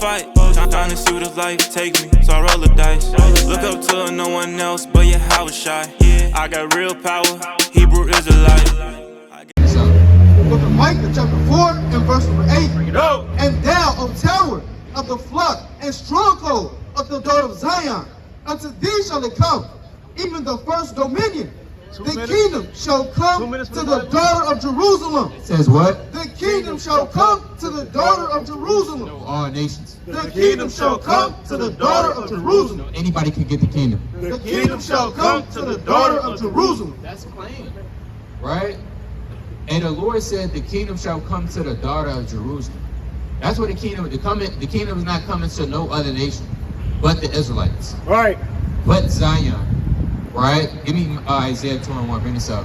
fight. Trying to see where the life take me, so I roll the dice. Look up to no one else, but yeah, I was shy. I got real power, Hebrew Israelite. Book of Micah, chapter 4, and verse number 8. Bring it out. And thou, O tower of the flock, and stronghold of the daughter of Zion, unto thee shall it come, even the first dominion. The kingdom shall come to the daughter of Jerusalem. It says what? The kingdom shall come to the daughter of Jerusalem. All nations. The kingdom shall come to the daughter of Jerusalem. Anybody can get the kingdom. The kingdom shall come to the daughter of Jerusalem. That's plain, right? And the Lord said, the kingdom shall come to the daughter of Jerusalem. That's what the kingdom is not coming to no other nation but the Israelites. Right. But Zion. Right? Give me Isaiah 2:1. Bring this up.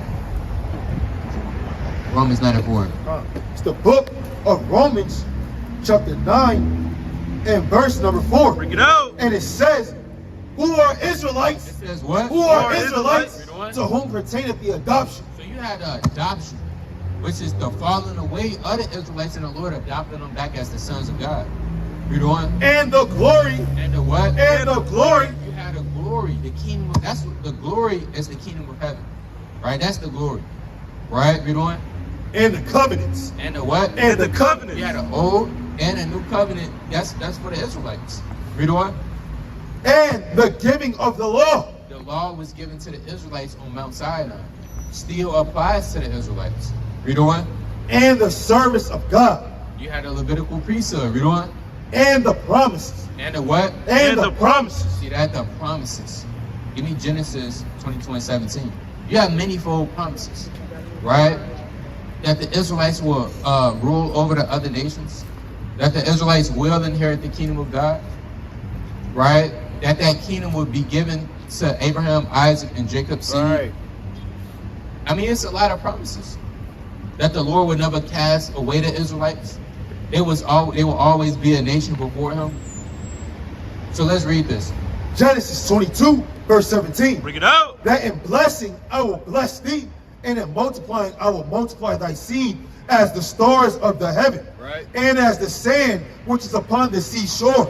Romans 9:4. It's the book of Romans, chapter 9, and verse number 4. Bring it out. And it says, who are Israelites? It says what? Who are Israelites? To whom pertaineth the adoption. So you had adoption, which is the falling away of the Israelites, and the Lord adopted them back as the sons of God. You know what? And the glory. And the what? And the glory. You had a glory. The kingdom. That's what the glory is. The kingdom of heaven, right? That's the glory, right? You know what? And the covenants. And the what? And the covenants. You had an old and a new covenant. That's for the Israelites. You know what? And the giving of the law. The law was given to the Israelites on Mount Sinai. Still applies to the Israelites. You know what? And the service of God. You had a Levitical priesthood. You know what? And the promises. And the what? And the promises. See that? The promises. Give me Genesis 22:17. You have manifold promises, right? That the Israelites will rule over the other nations. That the Israelites will inherit the kingdom of God, right? That kingdom will be given to Abraham, Isaac, and Jacob's seed. Right. I mean, it's a lot of promises. That the Lord would never cast away the Israelites. They will always be a nation before him. So let's read this. Genesis 22, verse 17. Bring it out. That in blessing I will bless thee, and in multiplying I will multiply thy seed as the stars of the heaven, Right. and as the sand which is upon the seashore.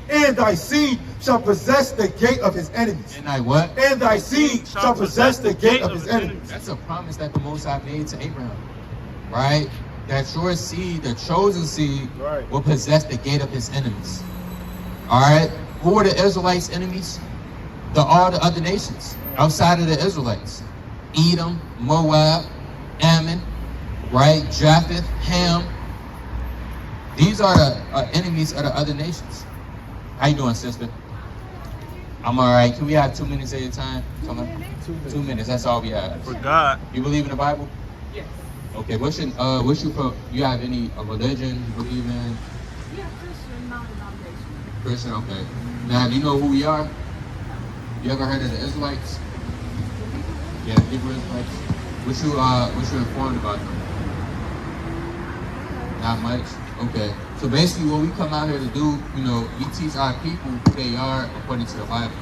And thy seed shall possess the gate of his enemies. And I what? And thy seed shall possess the gate of his enemies. That's a promise that the Most High made to Abraham, right? That your seed, the chosen seed, Right. will possess the gate of his enemies. All right? Who are the Israelites' enemies? All the other nations outside of the Israelites. Edom, Moab, Ammon, right? Japheth, Ham. These are the enemies of the other nations. How you doing, sister? I'm all right. Can we have 2 minutes at a time? Come on. 2 minutes. That's all we have. For God. You believe in the Bible? Yes. Okay. What's your you have any religion you believe in? Yeah, Christian, non-denominational. Christian. Okay. Now, do you know who we are? You ever heard of the Israelites? Yeah, the Hebrew Israelites. What you informed about them? Not much. Okay. So basically what we come out here to do, we teach our people who they are according to the Bible.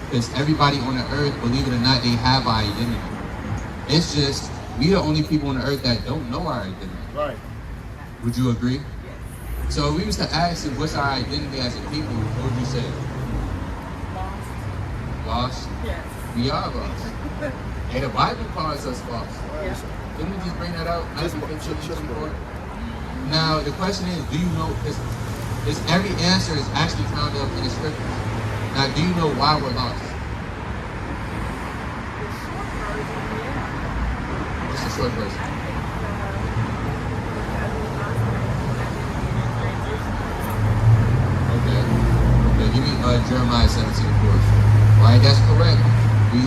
Because everybody on the earth, believe it or not, they have an identity. It's just, we the only people on the earth that don't know our identity. Right. Would you agree? Yes. So if we used to ask you what's our identity as a people, what would you say? Lost? Yes. We are lost. And the Bible calls us lost. Yes. Didn't we just bring that out? Now the question is, do you know? Because every answer is actually found up in the scriptures. Now, do you know why we're lost? What's the short version? Okay. Give me Jeremiah 17:4. Right, that's correct. We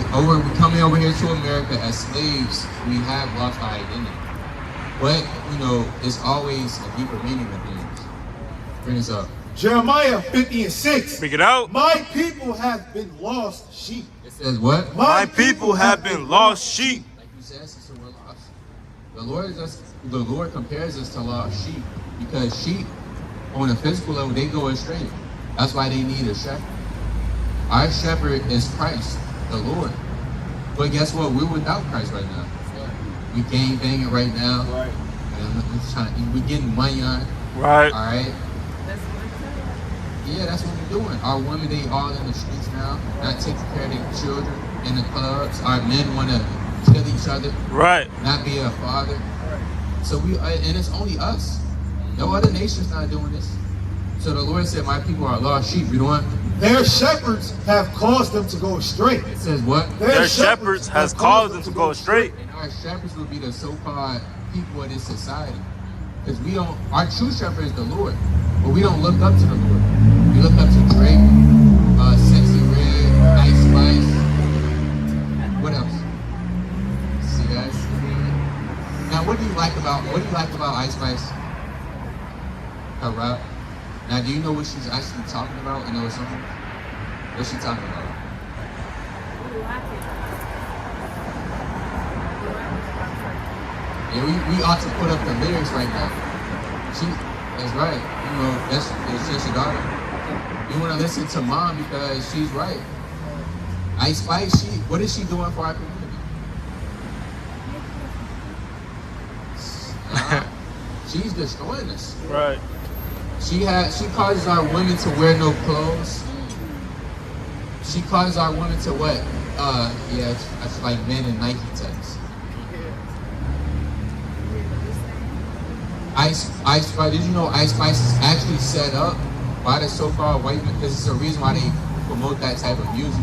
coming over here to America as slaves. We have lost our identity. But, it's always a deeper meaning of things. Bring this up. Jeremiah 50:6. Bring it out. My people have been lost sheep. It says what? My people have been lost sheep. Like you said, sister, we're lost. The Lord compares us to lost sheep because sheep, on a physical level, they go astray. That's why they need a shepherd. Our shepherd is Christ, the Lord. But guess what? We're without Christ right now. We gang banging right now. Right. And we're getting money on it. Right. All right. That's what it says. Yeah, that's what we're doing. Our women, they all in the streets now, not taking care of their children in the clubs. Our men want to kill each other, Right. not be a father. So and it's only us. No other nation's not doing this. So the Lord said, my people are lost sheep. You know what? Their shepherds have caused them to go astray. It says what? Their shepherds has caused them to go astray. And our shepherds will be the so-called people of this society. Because our true shepherd is the Lord. But we don't look up to the Lord. We look up to Drake, Sexy Red, Ice Spice. What else? See guys? Now what do you like about Ice Spice? Her rap? Now do you know what she's actually talking about? You know something? What's she talking about? Yeah, we ought to put up the lyrics right now. That's right. You know, it's just your daughter. You want to listen to mom because she's right. Ice Spice, what is she doing for our community? She's destroying us. Right. She causes our women to wear no clothes. She causes our women to what? It's like men in Nike Techs. Ice Spice, did you know Ice Spice is actually set up by the so-called white men? Because it's a reason why they promote that type of music.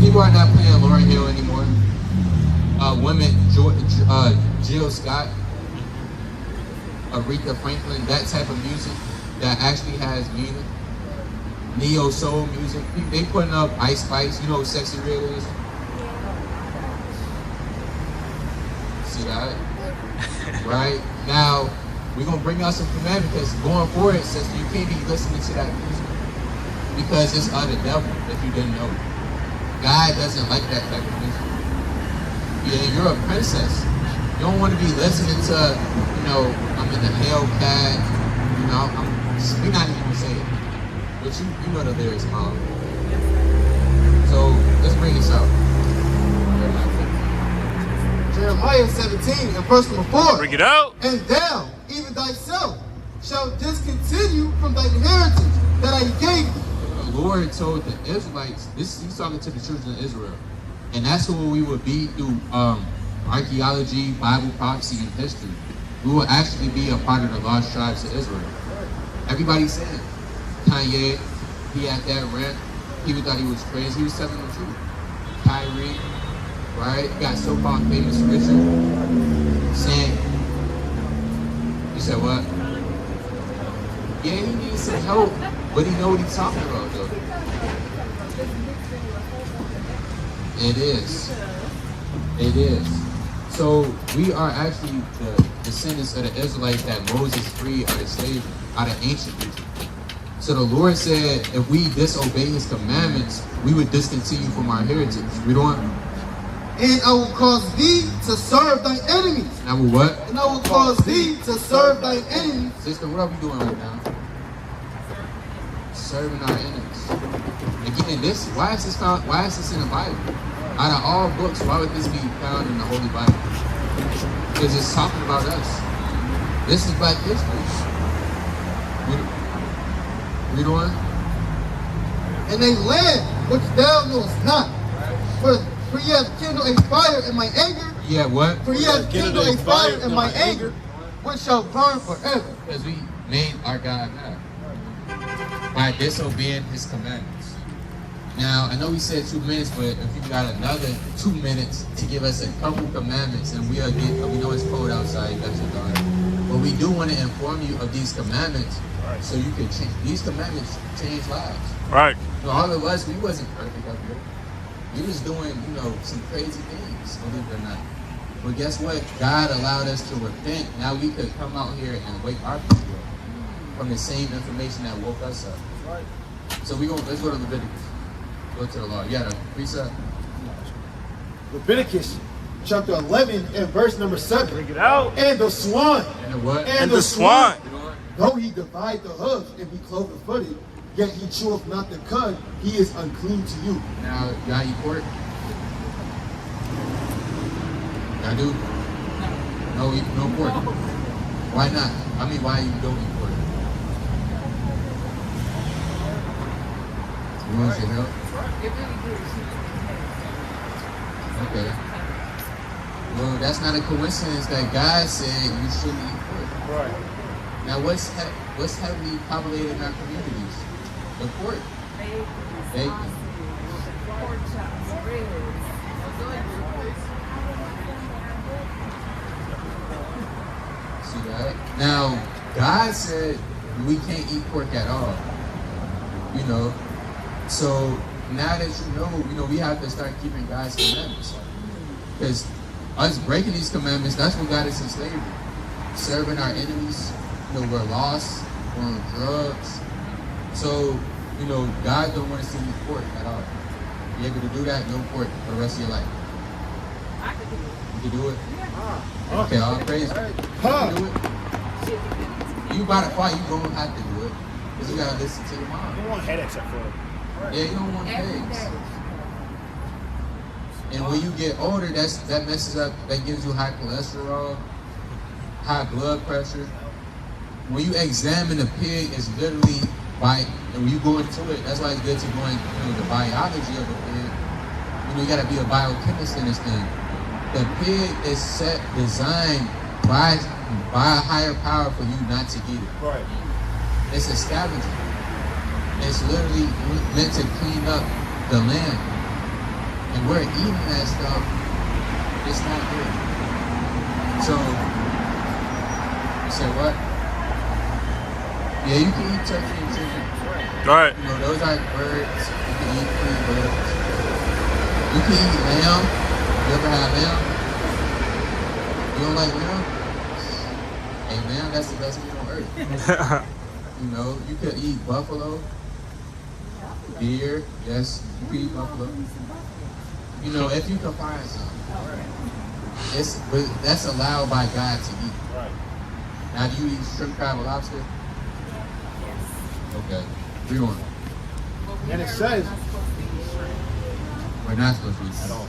People are not playing Lauryn Hill anymore. Women, Jill Scott, Aretha Franklin, that type of music that actually has meaning. Neo soul music. They putting up Ice Spice. You know what Sexy Red is? See that? Right? Now, we're going to bring out some commandments because going forward, sister, you can't be listening to that music because it's of the devil, if you didn't know. God doesn't like that type of music. Yeah, you're a princess. You don't want to be listening to, I'm in the Hellcat, we're not even going to say it. But you know the lyrics, Mom. So, let's bring this out. Jeremiah 17 and verse number 4. Bring it out. And thou, even thyself, shall discontinue from thy inheritance that I gave thee. The Lord told the Israelites, he's talking to the children of Israel. And that's who we would be through archaeology, Bible prophecy, and history. We will actually be a part of the lost tribes of Israel. Everybody's saying, Kanye, he had that rant. People thought he was crazy. He was telling the truth. Kyrie, right? You got so-called famous Richard saying, you said what? Yeah, he needs some help, but he know what he's talking about, though. It is. It is. So we are actually the descendants of the Israelites that Moses freed out of slavery, out of ancient Egypt. So the Lord said, if we disobey His commandments, we would discontinue from our heritage. We don't. And I will cause thee to serve thy enemies. And I will what? And I will cause thee to serve thy enemies. Sister, what are we doing right now? Serving our enemies. Again, why is this in the Bible? Out of all books, why would this be found in the Holy Bible? Because it's talking about us. This is Black history. Read on. And a land which thou knowest not. For ye have kindled a fire in my anger. Yeah, what? For ye have kindled a fire in my anger, which shall burn forever. Because we made our God mad by disobeying His commandments. Now, I know we said 2 minutes, but if you got another 2 minutes to give us a couple commandments, and we know it's cold outside, you got your daughter. But we do want to inform you of these commandments, so you can change. These commandments change lives. Right. So all of us, we wasn't perfect up here. We was doing, some crazy things, believe it or not. But guess what? God allowed us to repent. Now we could come out here and wake our people up from the same information that woke us up. Right. So let's go to Leviticus. Go to the law. You got a precept? Leviticus chapter 11 and verse number 7. Bring it out. And the swan. And the what? And the swan. Though he divide the hoof and be cloven-footed, yet he cheweth not the cud, he is unclean to you. Now, y'all eat pork? Y'all do? No pork. Why not? Why you don't eat pork? wants your help. It really did. Okay. Well, that's not a coincidence that God said you shouldn't eat pork. Right. Now, what's heavily populated in our communities? The pork. Bacon. Pork chops, ribs. See that? Now, God said we can't eat pork at all. You know, so now that you know, we have to start keeping God's commandments. Because us breaking these commandments, that's what got us in slavery. Serving our enemies, you know, we're lost, we're on drugs. So, you know, God don't want us to eat pork at all. You able to do that? No pork for the rest of your life. I could do it. You can do it? Yeah. Okay, all praise. You can do it? You about to fight, you gonna have to do it. Because you gotta listen to your mom. You don't want headaches at first. Yeah, you don't want Every eggs. day. And when you get older, that messes up, that gives you high cholesterol, high blood pressure. When you examine a pig, it's literally and when you go into it, that's why it's good to go into the biology of a pig. You know, you gotta be a biochemist in this thing. The pig is designed by a higher power for you not to eat it. Right. It's a scavenger. It's literally meant to clean up the land. And we're eating that stuff. It's not good. So, you say what? Yeah, you can eat turkey and chicken. Right. You know, those are birds. You can eat free birds. You can eat lamb. You ever had lamb? You don't like lamb? Hey, lamb, that's the best meat on earth. You know, you could eat buffalo, deer. Yes, you can eat buffalo. You know, if you can find some. But that's allowed by God to eat. Right. Now, do you eat shrimp, crab, or lobster? Okay. Read on. And it says, We're not supposed to eat at that. all.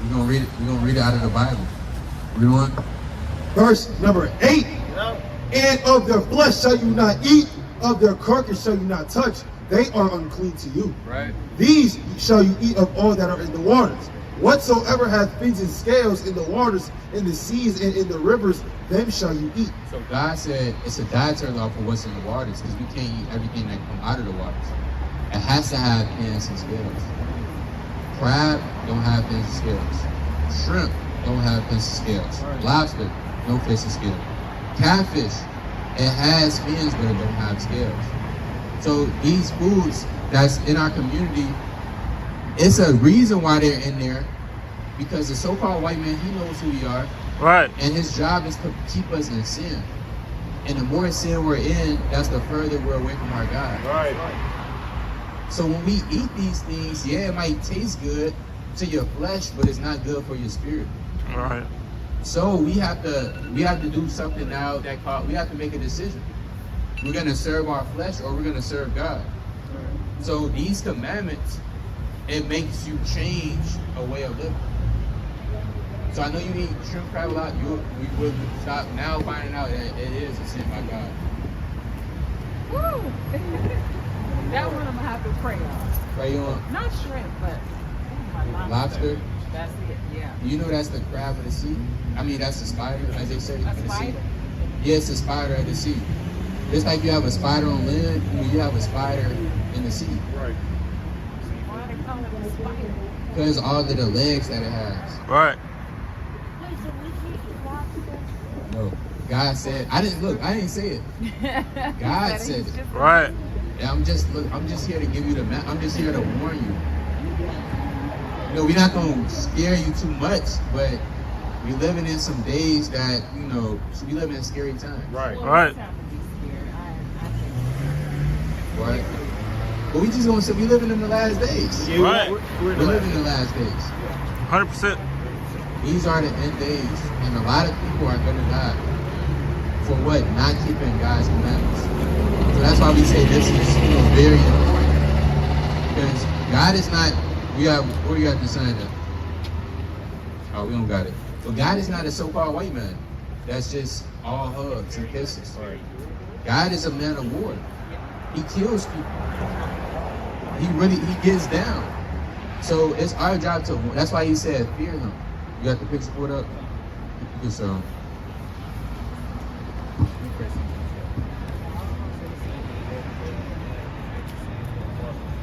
We're gonna read it. We're gonna read it out of the Bible. Read on. Verse number 8. And of their flesh shall you not eat, of their carcass shall you not touch. They are unclean to you. Right. These shall you eat of all that are in the waters. Whatsoever hath fins and scales in the waters, in the seas, and in the rivers, them shall you eat. So God said it's a dietary law for what's in the waters, because we can't eat everything that comes out of the waters. It has to have fins and scales. Crab don't have fins and scales. Shrimp don't have fins and scales. Lobster, no fins and scales. Catfish, it has fins, but it don't have scales. So these foods that's in our community, it's a reason why they're in there, because the so-called white man, he knows who we are, Right. and his job is to keep us in sin. And the more sin we're in, that's the further we're away from our God. Right. So when we eat these things, yeah, it might taste good to your flesh, but it's not good for your spirit. Right. So we have to do something now we have to make a decision. We're gonna serve our flesh or we're gonna serve God. So these commandments, it makes you change a way of living. So I know you eat shrimp, crab a lot. We would stop now finding out that it is a sin by God. Woo! That one I'm gonna have to pray on. Pray on. Not shrimp, but Lobster. That's it. Yeah. You know that's the crab of the sea. I mean that's the spider, as they say. A in the sea. spider. Yeah, it's a spider at the sea. Just like you have a spider on land, you have a spider in the sea. Right. Why they call it a spider? Because all of the legs that it has. Right. No. God said, I didn't say it. God said it. Right. Yeah, I'm just here to give you I'm just here to warn you. You know, we're not gonna scare you too much, but we're living in some days that, you know, we live in scary times. Right. Right. Right? But we just gonna say we living in the last days. Yeah, Right. We're in We the live in the last days. 100%. These are the end days, and a lot of people are gonna die for what? Not keeping God's commandments. So that's why we say this is, you know, very important, because God is not. Where you have to sign up? Oh, we don't got it. But God is not a so-called white man. That's just all hugs and kisses. Right. God is a man of war. He kills people. he gets down. So it's our job to, that's why he said fear him. You got the picture pulled up? You can show him.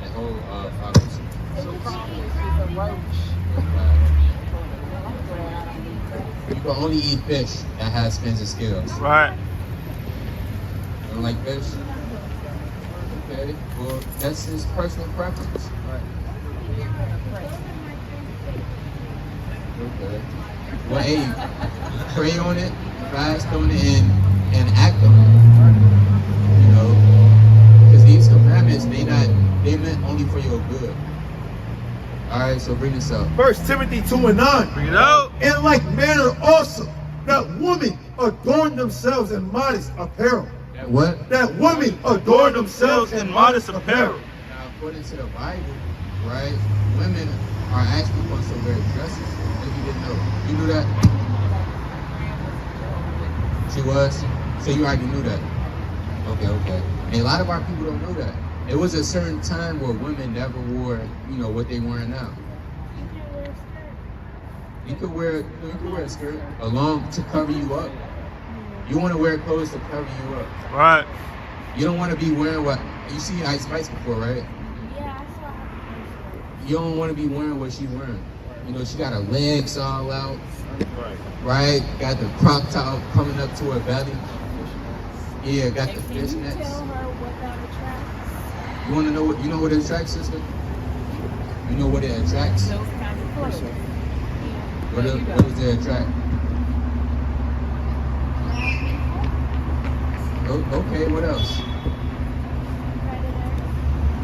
That whole prophecy. You can only eat fish that has fins and scales. Right. You don't like fish? Okay, well, that's his personal preference. Okay. Well, hey, pray on it, fast on it, and act on it. You know, because these commandments, they meant only for your good. All right, so bring this up. 1 Timothy 2:9. Bring it out. In like manner also, that women adorn themselves in modest apparel. That what? That women adorn themselves in modest apparel. Now, according to the Bible, right, women are actually supposed to wear dresses. If you didn't know, you knew that? She was? So you already knew that? Okay. And a lot of our people don't know that. It was a certain time where women never wore, you know, what they wearing now. You could wear a skirt along to cover you up. You want to wear clothes to cover you up. Right. You don't want to be wearing what you see Ice Spice before, right? Yeah, I saw her. You don't want to be wearing what she's wearing. You know, she got her legs all out, right? Got the crop top coming up to her belly. Yeah, got the Can you fishnets. tell her what that attracts? You want to know what? You know what it attracts, sister? You know what it attracts? Those kinds of clothes. What does it attract? Okay, what else?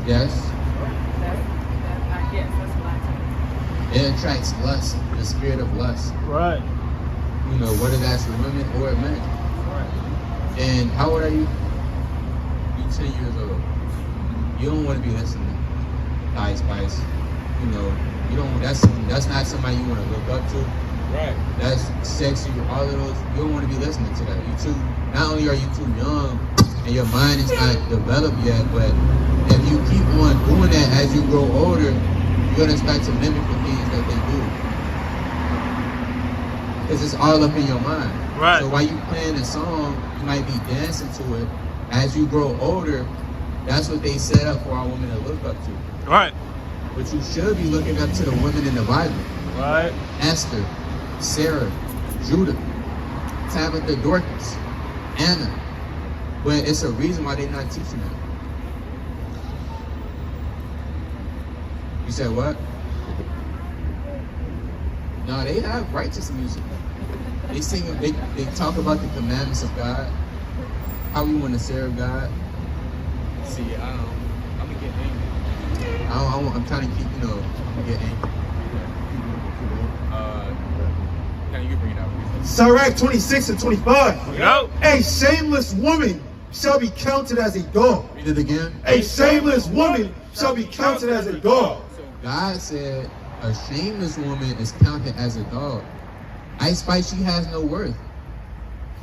Yes. Yes, that's what I think. It attracts lust, the spirit of lust. Right. You know, whether that's for women or men. And how old are you? You 10 years old. You don't want to be listening to Ice Spice. You know, you don't. That's not somebody you want to look up to. Right. That's sexy. All of those. You don't want to be listening to that. You too. Not only are you too young and your mind is not developed yet, but if you keep on doing that as you grow older, you're gonna start to mimic the things that they do. Because it's all up in your mind. Right. So while you playing a song, you might be dancing to it. As you grow older, that's what they set up for our women to look up to. Right. But you should be looking up to the women in the Bible. Right. Esther, Sarah, Judah, Tabitha, Dorcas, Anna. But it's a reason why they're not teaching that. You said what? No, they have righteous music. They sing, they talk about the commandments of God, how we want to serve God. See, I don't know. I'm gonna get angry. I'm trying to keep, you know, get angry. Can you bring it out, please? Sirach 26:25. Go. A shameless woman shall be counted as a dog. Read it again. A shameless woman shall be counted as a dog. God said a shameless woman is counted as a dog. Ice Spice, she has no worth.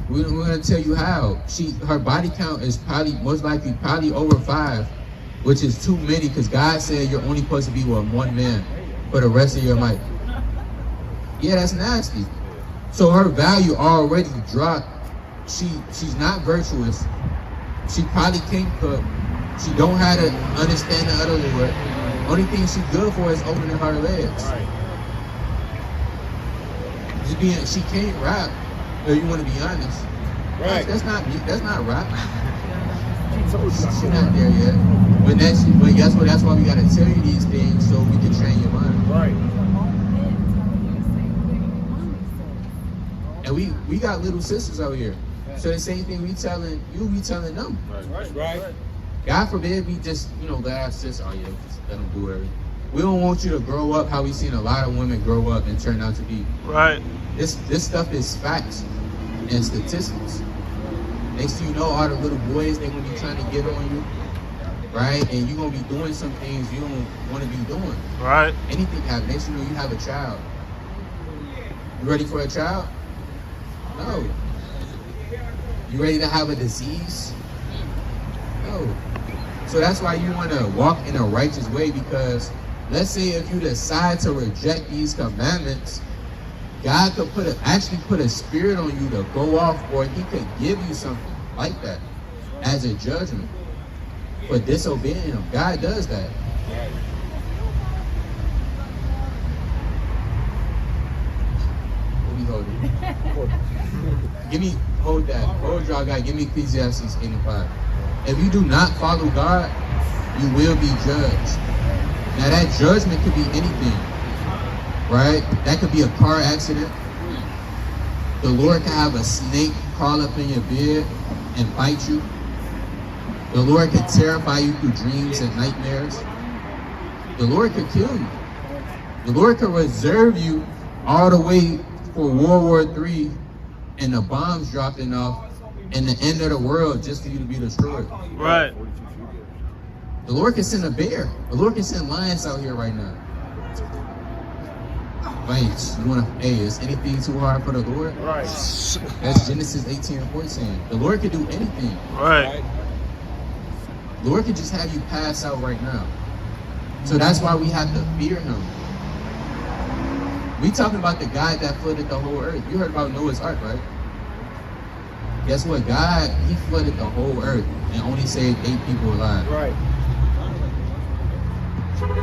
We're gonna tell you how. Her body count is most likely over 5, which is too many because God said you're only supposed to be with one man for the rest of your life. Yeah, that's nasty. So her value already dropped. She's not virtuous. She probably can't cook. She don't have the understanding of the Lord. Only thing she's good for is opening her legs. She can't rap. If you want to be honest. Right. That's not rap. She's not there yet. But that's why we gotta tell you these things so we can train your mind. Right. And we got little sisters out here. So the same thing we telling them. Right. God forbid we just, let our sister, just let them do it. We don't want you to grow up how we seen a lot of women grow up and turn out to be. Right. This stuff is facts and statistics. Next thing you know, all the little boys, they gonna be trying to get on you, right? And you're gonna be doing some things you don't want to be doing. Right. Anything happen. Next thing you know, you have a child. You ready for a child? No. You ready to have a disease? No. So that's why you want to walk in a righteous way, because let's say if you decide to reject these commandments, God could actually put a spirit on you to go off, or he could give you something like that as a judgment for disobeying him. God does that. What we holding? Hold that. Hold y'all, guy. Give me Ecclesiastes 85. If you do not follow God, you will be judged. Now that judgment could be anything, right? That could be a car accident. The Lord can have a snake crawl up in your bed and bite you. The Lord can terrify you through dreams and nightmares. The Lord could kill you. The Lord could reserve you all the way for World War III and the bombs dropping off and the end of the world just for you to be destroyed. Right. The Lord can send a bear. The Lord can send lions out here right now. Wait, hey, is anything too hard for the Lord? Right. That's Genesis 18:14. The Lord can do anything. Right. The Lord can just have you pass out right now. So that's why we have to fear him. We talking about the God that flooded the whole earth. You heard about Noah's Ark, right? Guess what? God, he flooded the whole earth and only saved 8 people alive. Right.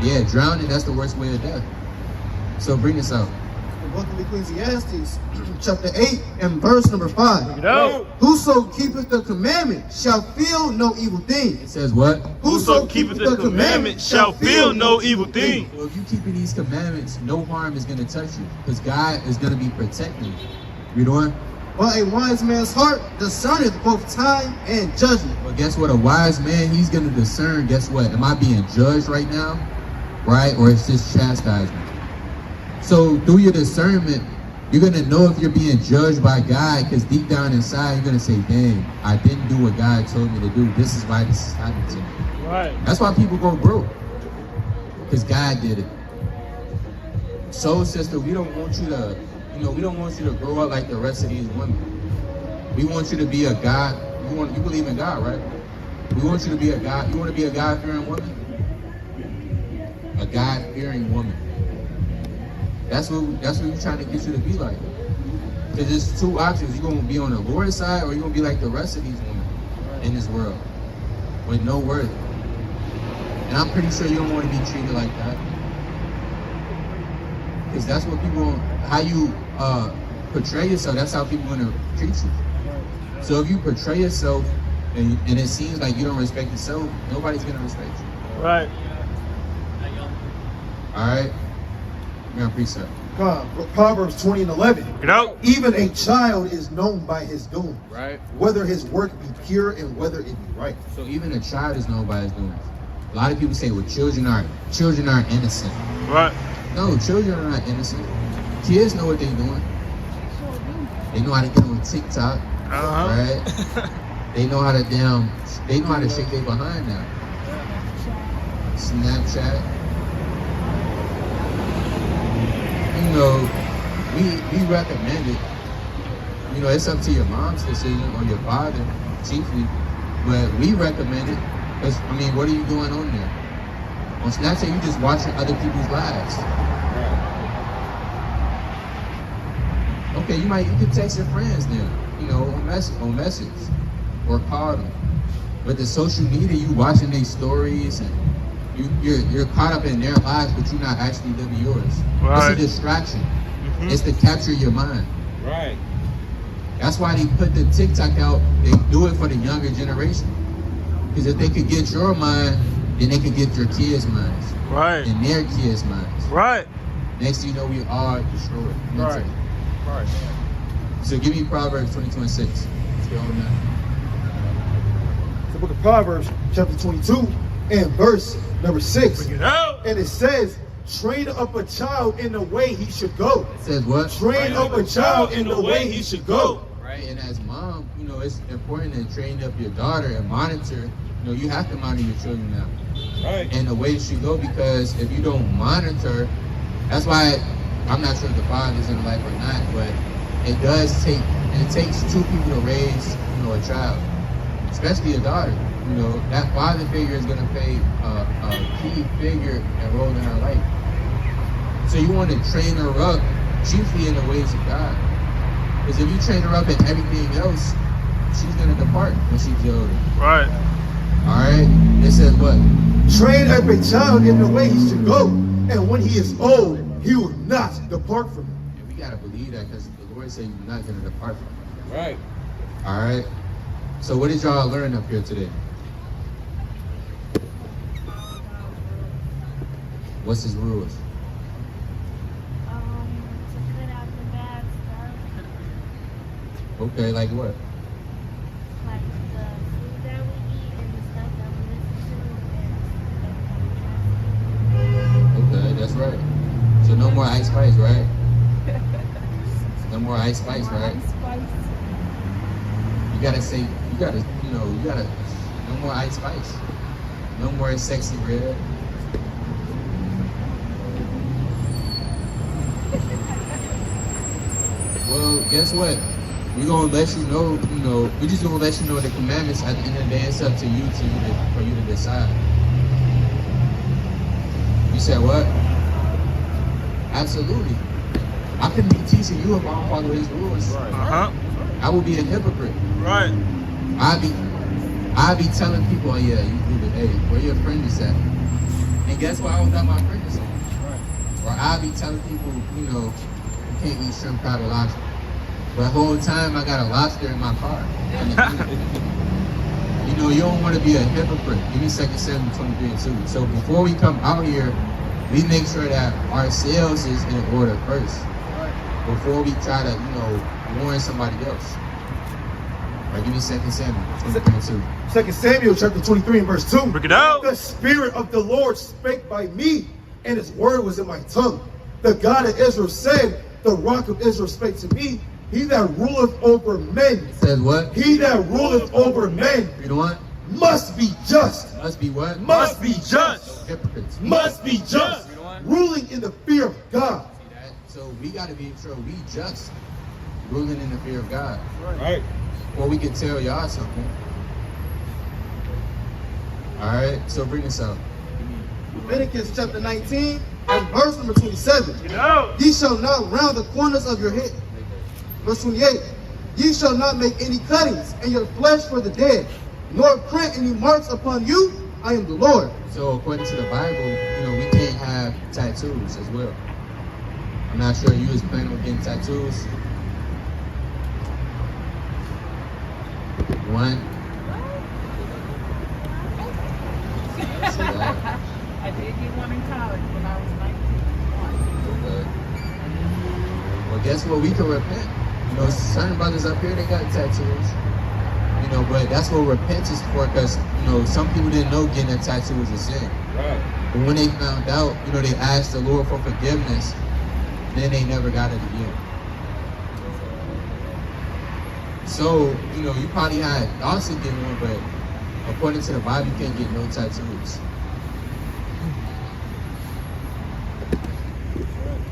Yeah, drowning, that's the worst way of death. So bring this out. The book of Ecclesiastes, chapter 8 and verse number 5. Go. Whoso keepeth the commandment shall feel no evil thing. It says what? Whoso keepeth the commandment shall feel no evil thing. So if you keeping these commandments, no harm is going to touch you, because God is going to be protecting you. Read on. But a wise man's heart discerneth both time and judgment. But guess what? A wise man, he's going to discern, guess what? Am I being judged right now? Right? Or it's just chastisement? So through your discernment, you're going to know if you're being judged by God, because deep down inside, you're going to say, dang, I didn't do what God told me to do. This is why this is happening to me. Right. That's why people go broke, because God did it. Soul sister, we don't want you to, we don't want you to grow up like the rest of these women. We want you to be a God. You believe in God, right? We want you to be a God. You want to be a God-fearing woman? A God-fearing woman. That's what we're trying to get you to be like. Because there's 2 options. You're going to be on the Lord's side, or you're going to be like the rest of these women in this world with no worth. And I'm pretty sure you don't want to be treated like that. Because that's what people, how you portray yourself, that's how people are going to treat you. So if you portray yourself and it seems like you don't respect yourself, nobody's going to respect you. Right. All right? We're going to precept. Proverbs 20 and 11. Get out. Even a child is known by his doing, Right? whether his work be pure and whether it be right. So even a child is known by his doings. A lot of people say, well, children are innocent. Right. No, children are not innocent. Kids know what they're doing. They know how to get on TikTok, right? They know how to shake their behind now. Snapchat. We recommend it. It's up to your mom's decision or your father, chiefly. But we recommend it. Because, what are you doing on there? On Snapchat, you just watching other people's lives. Okay, you can text your friends now, on message, or call them. But the social media, you watching their stories, and you're caught up in their lives, but you're not actually living yours. Right. It's a distraction. It's to capture your mind. Right. That's why they put the TikTok out. They do it for the younger generation. Because if they could get your mind, then they could get your kids' minds. Right. And their kids' minds. Right. Next thing you know, we are destroyed. Right. Right. So give me Proverbs 20:26. Let's go on that. The book of Proverbs, chapter 22, and verse number 6. Get out. And it says, train up a child in the way he should go. It says what? Train up a child in the way he should go. Right, and as mom, it's important to train up your daughter and monitor. You have to monitor your children now. Right. And the way it should go, because if you don't monitor, that's why I'm not sure if the father's in life or not, but it takes 2 people to raise, a child, especially a daughter. you know, that father figure is going to play a key figure and role in her life. So you want to train her up chiefly in the ways of God. Because if you train her up in everything else, she's going to depart when she's older. Right. All right? It says what? Train up a child in the way he should go, and when he is old, he will not depart from it. And we got to believe that because the Lord said you're not going to depart from it. Right. All right? So what did y'all learn up here today? What's his rules? To cut out the bad stuff, Okay, like what? like the food that we eat and the stuff that we listen to and Okay, that's right. So no more ice spice, right? No more ice spice, right? You gotta say, you gotta, no more ice spice. No more sexy red. Well, guess what? We're gonna let you know, we're just gonna let you know the commandments at the end of the day. It's up to you for you to decide. You said what? Absolutely. I couldn't be teaching you if I don't follow his rules. Uh-huh. I would be a hypocrite. Right. I'd be telling people, oh yeah, you do it. Hey, where your friend is at? And guess what? I don't got my friend is on. Or I'd be telling people, you can't eat shrimp, crab, or lobster. But the whole time I got a lobster in my car. You don't want to be a hypocrite. Give me 2 Samuel 23:2. So before we come out here, we make sure that our sales is in order first. Before we try to, warn somebody else. All right, give me 2 Samuel 23:2. 2 Samuel chapter 23 and verse 2. Break it out. The Spirit of the Lord spake by me, and his word was in my tongue. The God of Israel said, the rock of Israel spake to me, he that ruleth over men. Says what? He that ruleth over men You know what? must be just. Must be what? Must be just. Hypocrites. Must be just. Ruling in the fear of God. See that? So we got to be sure we just ruling in the fear of God. Right. Or we can tell y'all something. All right, so bring this out. Leviticus chapter 19 and verse number 27. Ye shall not round the corners of your head. Verse 28. Ye shall not make any cuttings in your flesh for the dead, nor print any marks upon you. I am the Lord. So according to the Bible, we can't have tattoos as well. I'm not sure you was planning on getting tattoos. One. See that? I did get one in college when I was 19. Okay. Well, guess what? We can repent. Certain brothers up here, they got tattoos. But that's what repentance is for, because, some people didn't know getting a tattoo was a sin. Right. But when they found out, they asked the Lord for forgiveness, then they never got it again. So, you probably had thoughts of getting one, but according to the Bible, you can't get no tattoos.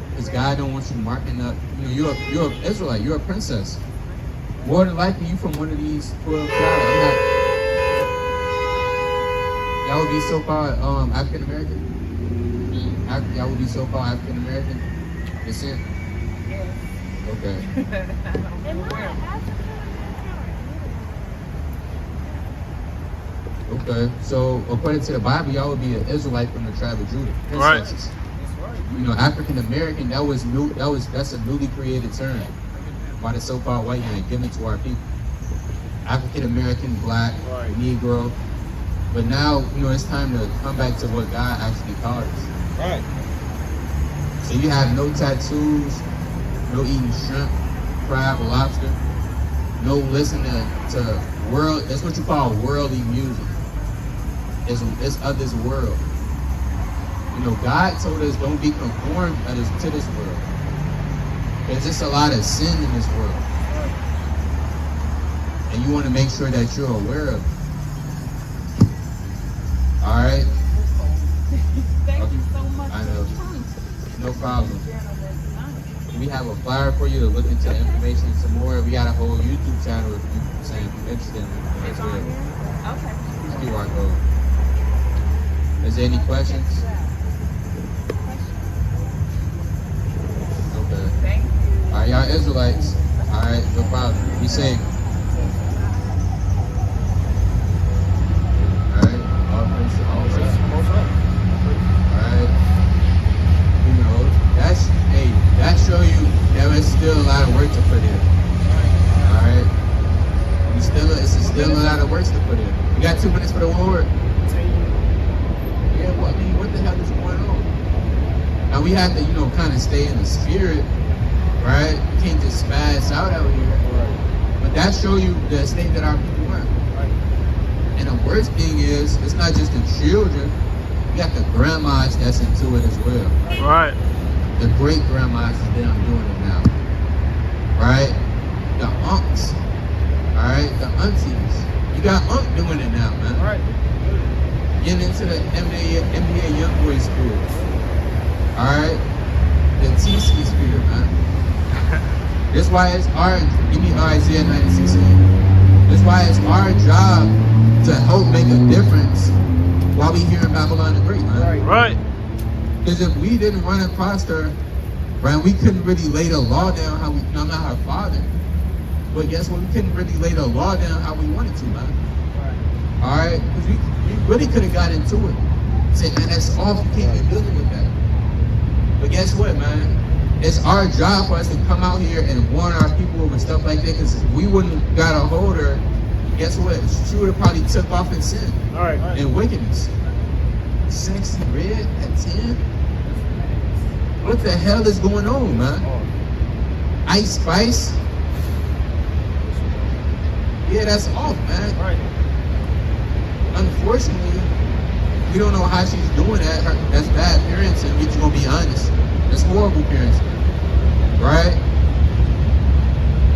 Because God don't want you marking up. You're an Israelite. You're a princess. More than likely, you from one of these 12 tribes. Y'all would be so-called African American. Y'all would be so-called African American descent. Yes. Okay. Am I African? Okay. So according to the Bible, y'all would be an Israelite from the tribe of Judah. Princesses. Right. African American. That's a newly created term by the so-called white man given to our people. African American, Black, Right. Negro. But now, it's time to come back to what God actually called us. Right. So you have no tattoos, no eating shrimp, crab, or lobster, no listening to that's what you call worldly music. It's of this world. God told us don't be conformed to this world. There's just a lot of sin in this world. And you want to make sure that you're aware of it. All right? Thank you so much. I know. No problem. Yeah, We have a flyer for you to look into information some more. We got a whole YouTube channel if you're interested in it as well. okay. before I go. Is there any questions? Okay. Thank you. All right, y'all Israelites. All right, no problem. Be safe. All right, all praise to all praise. All right. You know, that show you there is still a lot of work to put in. All right. It's still a lot of work to put in. We got 2 minutes for the Lord. Yeah, well, I mean, what the hell is going on? Now we have to, kind of stay in the spirit, right? You can't just spaz out here. But that show you the state that our people are. And the worst thing is, it's not just the children. You got the grandmas that's into it as well. Right. The great grandmas is them doing it now. Right? The aunts. Alright? The aunties. You got aunt doing it now, man. Right. Getting into the NBA Young Boy School. Alright? The TC spirit, man. That's why it's our, give me Isaiah 96. That's why it's our job to help make a difference while we here in Babylon the Great, man. Right. Because if we didn't run across her, right, we couldn't really lay the law down how we, I'm not her father. But guess what? We couldn't really lay the law down how we wanted to, man. Alright? Because we really could have got into it. Say, man, that's off, you can't be dealing with that. But guess what, man? It's our job for us to come out here and warn our people over stuff like that. Because if we wouldn't have got a hold of her, guess what? She would have probably took off in sin. Alright. And wickedness. Sexy Red at 10? What the hell is going on, man? Ice Spice? Yeah, that's off, man. Right. Unfortunately, we don't know how she's doing that. That's bad parenting, we're just gonna be honest. That's horrible parenting. Right?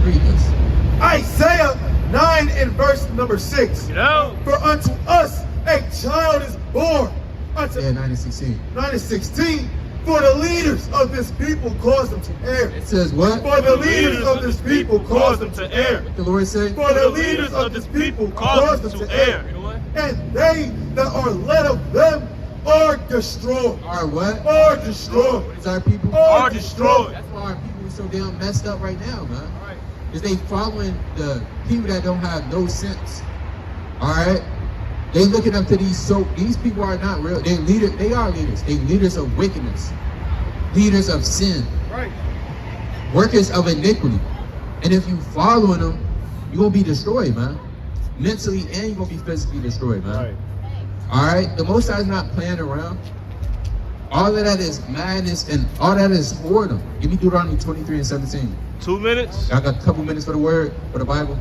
Read this. Isaiah 9 and verse number 6. Get out. For unto us a child is born. Unto Yeah, 9:16. 9 and 16. For the leaders of this people cause them to err. It says what? For the leaders of this people cause them to err. What the Lord say? For the leaders of this people cause them to err. And they that are led of them are destroyed. Are what? Are destroyed. Is our people? Are destroyed. That's why our people are so damn messed up right now, man. Is they following the people that don't have no sense. Alright? They looking up to these people are not real. They are leaders. They leaders of wickedness. Leaders of sin. Right. Workers of iniquity. And if you following them, you're gonna be destroyed, man. Mentally and you're gonna be physically destroyed, man. Right. Alright? The Most High is not playing around. All of that is madness and all that is whoredom. Give me Deuteronomy 23 and 17. 2 minutes. I got a couple minutes for the word, for the Bible.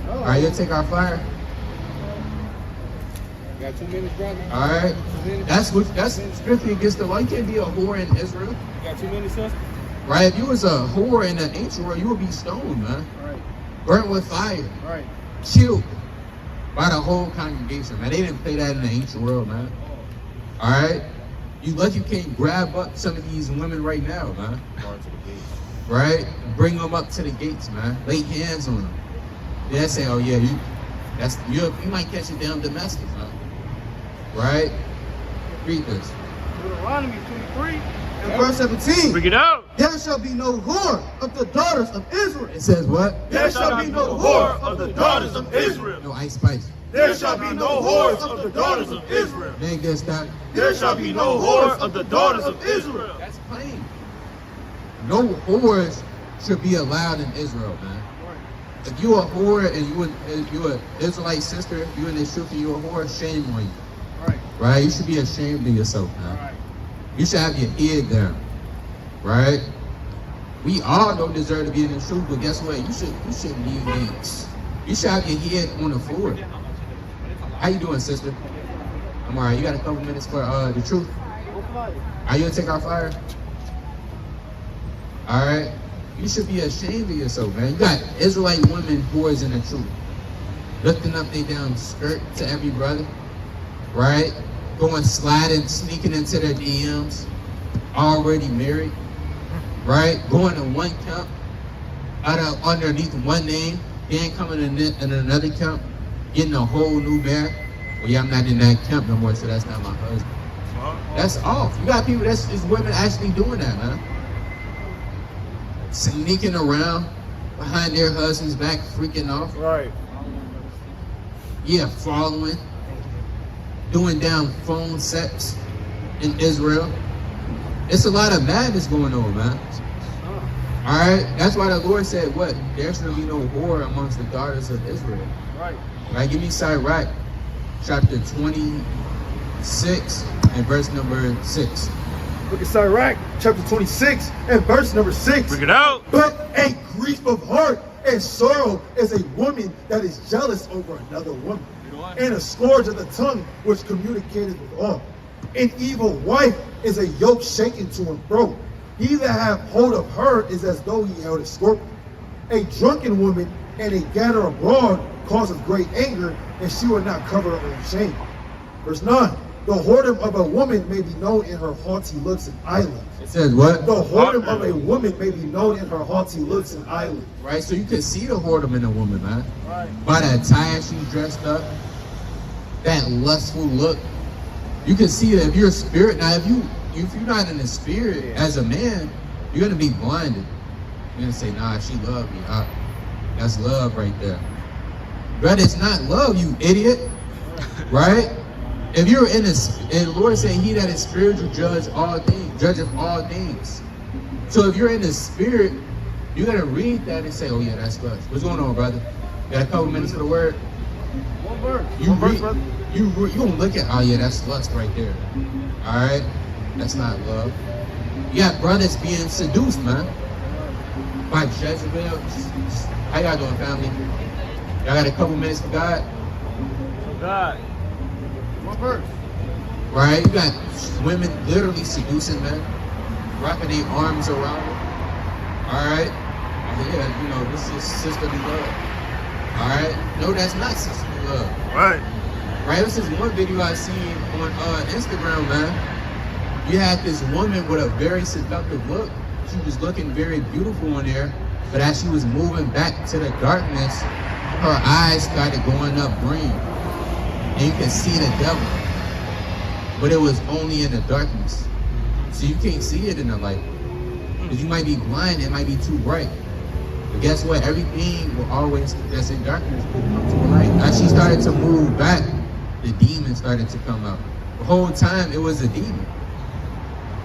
Alright, you'll take our fire. Got 2 minutes, brother? Alright. That's strictly against the law. You can't be a whore in Israel. You got 2 minutes, sister? Right? If you was a whore in the ancient world, you would be stoned, man. Right. Burnt with fire. Right. Killed by the whole congregation, man. They didn't play that in the ancient world, man. Alright? You lucky you can't grab up some of these women right now, man. Right? Bring them up to the gates, man. Lay hands on them. They say, oh yeah, you might catch a damn domestic, man. Right? Read this. Deuteronomy 23. In verse 17, Bring it out. there shall be no whore of the daughters of Israel. It says what? There shall be no whore of the daughters of Israel. No Ice Spice. There shall be no whores of the daughters of Israel. They ain't gonna stop. There shall be no whores of the daughters of Israel. That's plain. No whores should be allowed in Israel, man. If you a whore and you an Israelite sister, you in this truth and you a whore, shame on you. Right. Right? You should be ashamed of yourself, man. Right. You should have your head down. Right? We all don't deserve to be in the truth, but guess what? You shouldn't be in gates. You should have your head on the floor. How you doing, sister? I'm alright. You got a couple minutes for the truth? Are you gonna take our fire? Alright? You should be ashamed of yourself, man. You got Israelite women whores in the truth. Lifting up their damn skirt to every brother. Right? Going sliding, sneaking into their DMs. Already married. Right? Going to one camp. Underneath one name. Then coming in another camp. getting a whole new man. Well, yeah, I'm not in that camp no more, so that's not my husband. That's off. You got people, that's women actually doing that, man. Sneaking around behind their husband's back, freaking off. Right. Yeah, following. Doing down phone sex in Israel. It's a lot of madness going on, man. Alright? That's why the Lord said, what? There shall be no whore amongst the daughters of Israel. Right. Right? Give me Sirach, chapter 26 and verse number 6. Look at Sirach, chapter 26 and verse number 6. Bring it out. But a grief of heart and sorrow is a woman that is jealous over another woman, and a scourge of the tongue which communicated with all. An evil wife is a yoke shaken to and fro. He that hath hold of her is as though he held a scorpion. A drunken woman and a gatherer abroad causeth great anger, and she will not cover her own shame. Verse 9. The whoredom of a woman may be known in her haughty looks and eyelids. It says what? The whoredom of a woman may be known in her haughty looks and eyelids. Right? So you can see the whoredom in a woman, man. Right. By the attire she's dressed up, that lustful look. You can see that if you're a spirit. Now, if you're not in the spirit as a man, you're gonna be blinded. You're gonna say, nah, she loved me. That's love right there. But it's not love, you idiot. Right? If you're in and the Lord said, he that is spiritual judgeth all things. So if you're in the spirit, you're gonna read that and say, oh yeah, that's lust. What's going on, brother? Got a couple minutes for the word? One verse. You One verse, read, brother. you gonna look at, oh yeah, that's lust right there. Alright? That's not love. You got brothers being seduced, man. By Jezebel. How y'all doing, family? Y'all got a couple minutes for God? God. One verse. Right? You got women literally seducing men, wrapping their arms around them. Alright? Yeah, you know, this is sisterly love. Alright? No, that's not sisterly love. Right. Right? This is one video I seen on Instagram, man. You had this woman with a very seductive look. She was looking very beautiful in there, but as she was moving back to the darkness, her eyes started going up green. And you can see the devil. But it was only in the darkness. So you can't see it in the light. Because you might be blind, it might be too bright. But guess what? Everything will always, that's in darkness, will come to the light. As she started to move back, the demon started to come out. The whole time it was a demon.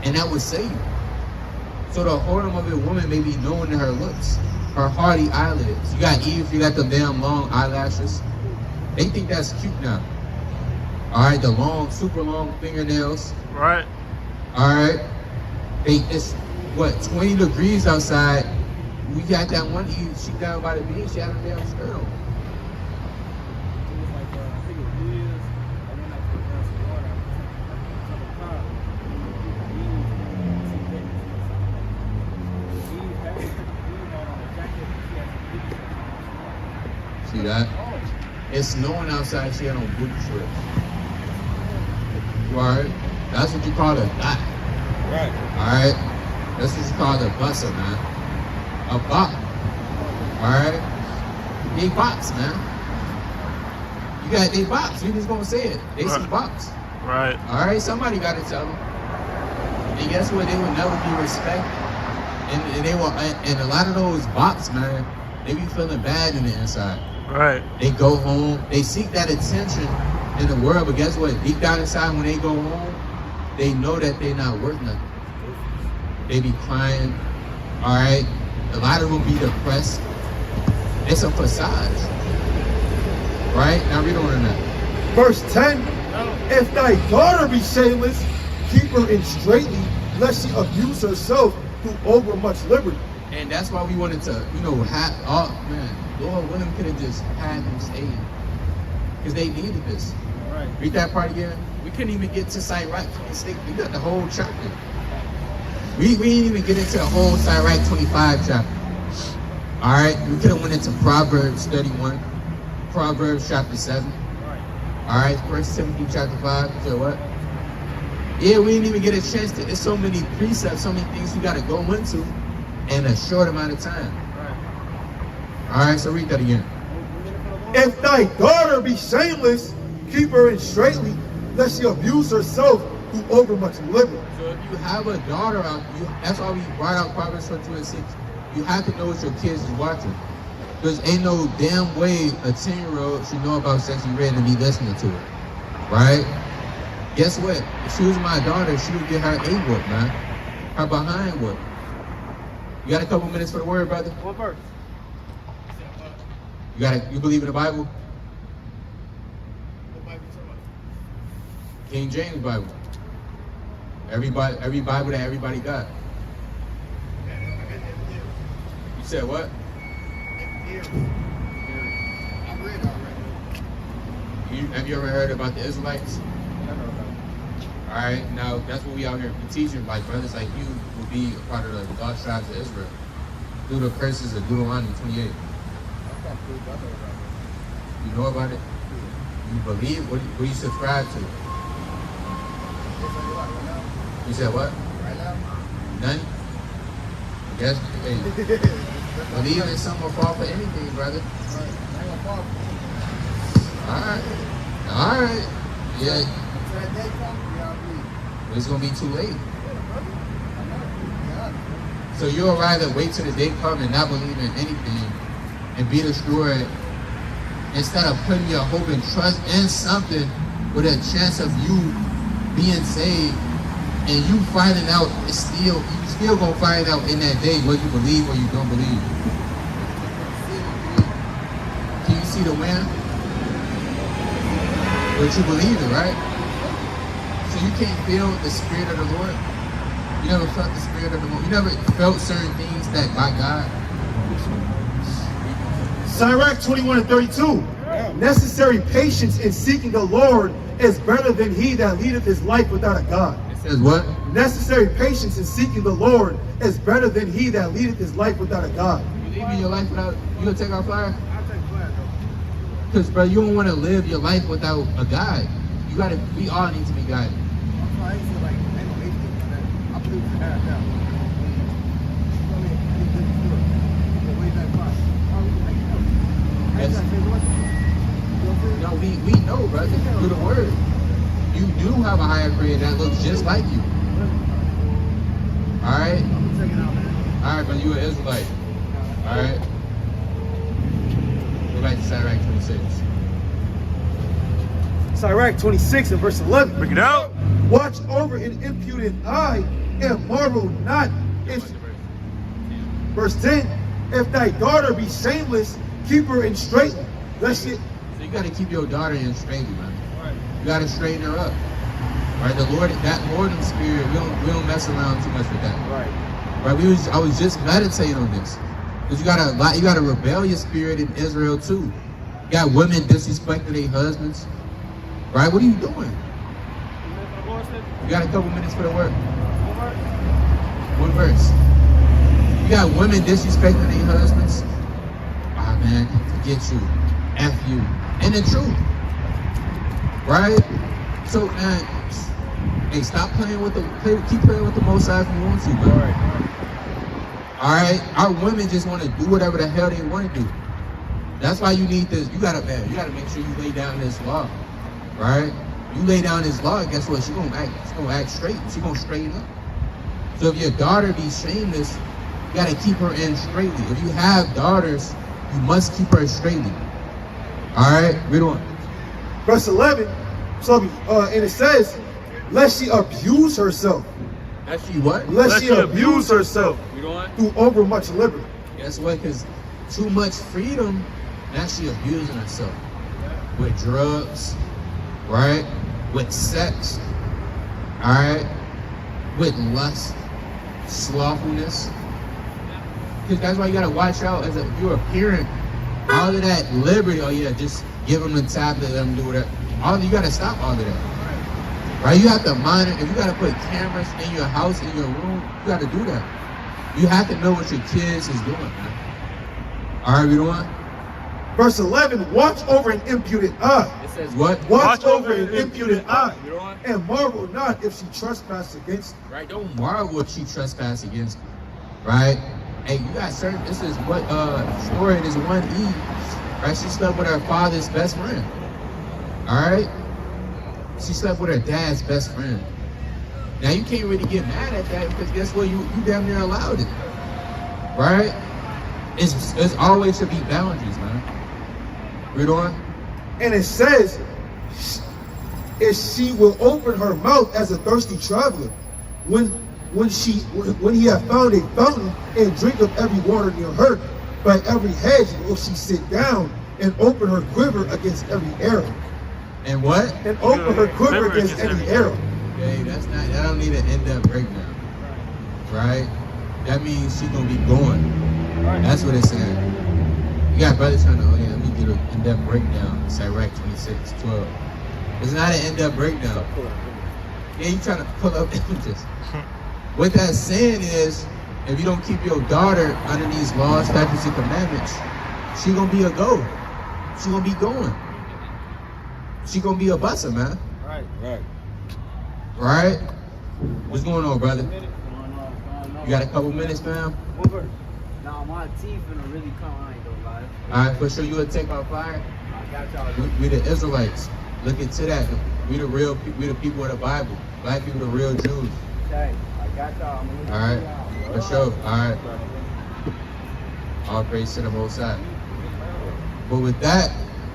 And that was Satan. So the whoredom of a woman may be known in her looks, her haughty eyelids. You got Eve, you got the damn long eyelashes. They think that's cute now. Alright, the long, super long fingernails. Right. Alright. It's what, 20 degrees outside. We got that one Eve, she down by the beach, she had a damn skirt on. See that? It's snowing outside, she had on booty shorts. Right? That's what you call a dot. Right. Alright? That's what you call a busser, man. A bop. Alright? They bops, man. You got they bops. We just gonna say it. They see bops. Right. Alright? Somebody gotta tell them. And guess what? They will never be respected. And they will, and a lot of those bops, man, they be feeling bad in the inside. Right. They go home, they seek that attention in the world, but guess what? Deep down inside, when they go home, they know that they're not worth nothing. They be crying, all right? A lot of them be depressed. It's a facade, right? Now read on that. Verse 10. If thy daughter be shameless, keep her in straitly, lest she abuse herself through overmuch liberty. And that's why we wanted to, you know, have, oh man, Lord, women could have just had them stay. Because they needed this. Right. Read that part again. We couldn't even get to Sirach 26. We got the whole chapter. We didn't even get into the whole Sirach 25 chapter. Alright, we could have went into Proverbs 31, Proverbs chapter 7. Alright, 1 Timothy chapter 5. So what? Yeah, we didn't even get a chance to, there's so many precepts, so many things we got to go into in a short amount of time. Alright, so read that again. If thy daughter be shameless, keep her in straitly, lest she abuse herself through overmuch living. So if you have a daughter out, that's why we brought out Proverbs 22:6. You have to know what your kids is watching. Because ain't no damn way a 10-year-old should know about sexy red and be listening to it. Right? Guess what? If she was my daughter, she would get her A whoop, man. Her behind whoop. You got a couple minutes for the word, brother? One verse. You believe in the Bible? King James Bible. Every Bible that everybody got. You said what? Have you ever heard about the Israelites? Alright, now that's what we out here teaching, like brothers like you will be a part of the lost tribes of Israel through the curses of Deuteronomy 28. You know about it? You believe? What do you subscribe to? You said what? None? Yes. Hey, believe in something will fall for anything, brother. Alright. Yeah. It's gonna be too late. So you'll rather wait till the day comes and not believe in anything and be destroyed instead of putting your hope and trust in something with a chance of you being saved, and you finding out you still gonna find out in that day what you believe or you don't believe. Can you see the win? But you believe it, right? So you can't feel the Spirit of the Lord. You never felt the Spirit of the Lord. You never felt certain things that by God. Sirach 21:32. Necessary patience in seeking the Lord is better than he that leadeth his life without a God. It says what? Necessary patience in seeking the Lord is better than he that leadeth his life without a God. You leaving your life without, you gonna take our flyer? I'll take flag though. Because bro, you don't want to live your life without a guide. We all need to be guided. I ain't say like, ain't no atheist on that. I believe in that now. No, we know, brother, through the word. You do have a higher creator that looks just like you. Alright? Alright, but you an Israelite. Alright? Go back to Sirach 26. Sirach 26 and verse 11. Bring it out. Watch over an impudent eye and marvel not if, verse 10, if thy daughter be shameless, keep her in straitly. Lest it. So you got to keep your daughter in straitly, man. You got to straighten her up. Right? The Lord, that whoredom spirit, we don't mess around too much with that. Right? I was just meditating on this. Because you got a rebellious spirit in Israel too. You got women disrespecting their husbands. Right? What are you doing? You got a couple minutes for the work. One verse. You got women disrespecting their husbands. Ah, man, forget you. F you. And the truth. Right? So, man, hey, stop playing with keep playing with the Most High if you want to, bro. Alright? Our women just want to do whatever the hell they want to do. That's why you need this. You gotta make sure you lay down this law. Right? You lay down this law, guess what? She's gonna act straight. She's gonna straighten up. So if your daughter be shameless, you gotta keep her in straightly. If you have daughters, you must keep her straightly. Alright? Read on. Verse 11. So and it says, lest she abuse herself. Lest she what? Lest she abuse herself Read on. through overmuch liberty. Guess what? Because too much freedom, now she abusing herself. With drugs, right? With sex, alright? With lust, slothfulness. Because that's why you gotta watch out if you're a parent. All of that liberty, oh yeah, just give them the tablet, let them do whatever. You gotta stop all of that. Right? You have to monitor. If you gotta put cameras in your house, in your room, you gotta do that. You have to know what your kids is doing, man. Alright, we doing? Verse 11, watch over an impudent eye. It says what? Watch over an impudent eye. And marvel not if she trespass against you. Right? Don't marvel if she trespass against you. Right? Hey, you got certain, this is what story, this one Eve, Right? She slept with her father's best friend. All right? She slept with her dad's best friend. Now you can't really get mad at that because guess what? You damn near allowed it. Right? It's always should be boundaries, man. Read on. And it says, if she will open her mouth as a thirsty traveler, when he had found a fountain and drink of every water near her, by every hedge will she sit down and open her quiver against every arrow. And what? And open her quiver against any arrow. Okay, that don't need an in-depth breakdown. Right? That means she's gonna be going. That's what it's saying. You got brothers trying to, oh yeah, let me get an in-depth breakdown. Sirach 26:12. It's not an in-depth breakdown. Yeah, you trying to pull up images. What that's saying is, if you don't keep your daughter under these laws, statutes, and commandments, she gonna be a go. She gonna be going. She gonna be a busser, man. Right? What's going on, brother? You got a couple minutes, fam? Nah, my teeth finna really come. I ain't gonna lie. All right, for sure you would take our fire. I got y'all. We the Israelites. Look into that. We the real. We the people of the Bible. Black people, the real Jews. Okay, I got y'all. I'm gonna All right, for sure. All right. All praise to the Most High. But with that,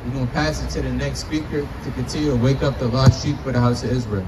we're gonna pass it to the next speaker to continue to wake up the lost sheep for the house of Israel.